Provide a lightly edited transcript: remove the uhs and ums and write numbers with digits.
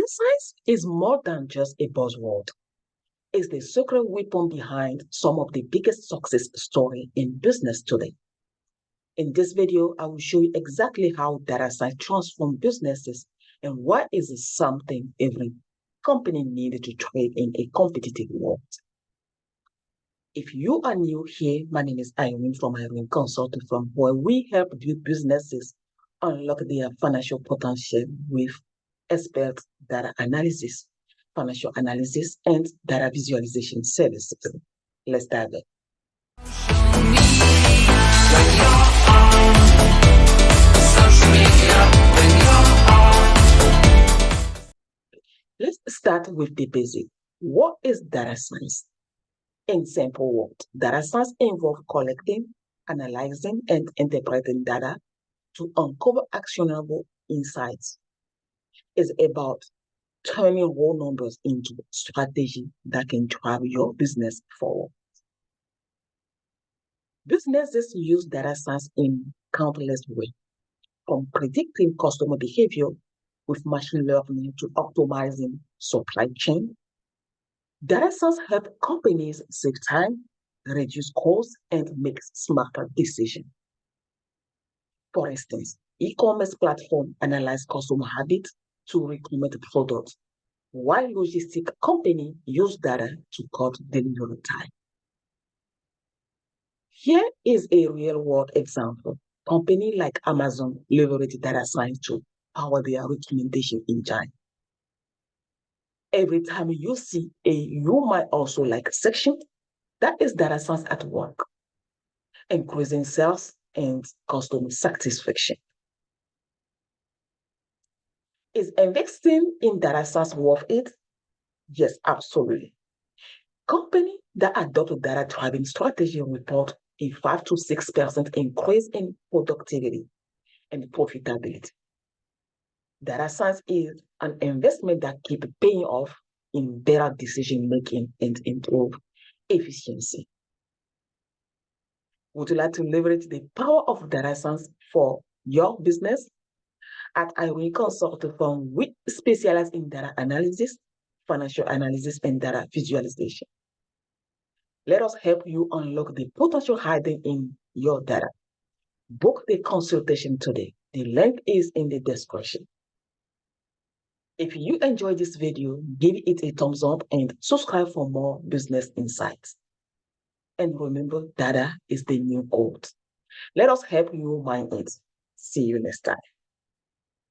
science is more than just a buzzword. It's the secret weapon behind some of the biggest success stories in business today. In this video, I will show you exactly how data science transforms businesses and why is it something every company needs to trade in a competitive world. If you are new here, my name is Irene from Irene Consulting Firm, where we help businesses unlock their financial potential with expert data analysis, financial analysis, and data visualization services. Let's dive in. Let's start with the basic. What is data science? In simple words, data science involves collecting, analyzing, and interpreting data to uncover actionable insights. It's about turning raw numbers into strategy that can drive your business forward. Businesses use data science in countless ways, from predicting customer behavior with machine learning to optimizing supply chain. Data science helps companies save time, reduce costs, and make smarter decisions. For instance, e-commerce platforms analyze customer habits to recommend products, while logistics companies use data to cut delivery time. Here is a real-world example. Companies like Amazon leverage data science to power their recommendation engine. Every time you see a "you might also like" section, that is data science at work, increasing sales and customer satisfaction. Is investing in data science worth it? Yes, absolutely. Companies that adopt data-driven strategy report a 5 to 6% increase in productivity and profitability. Data science is an investment that keeps paying off in better decision-making and improve efficiency. Would you like to leverage the power of data science for your business? At Irene Consulting Firm, we specialize in data analysis, financial analysis, and data visualization. Let us help you unlock the potential hidden in your data. Book the consultation today. The link is in the description. If you enjoyed this video, give it a thumbs up and subscribe for more business insights. And remember, data is the new gold. Let us help you mine it. See you next time.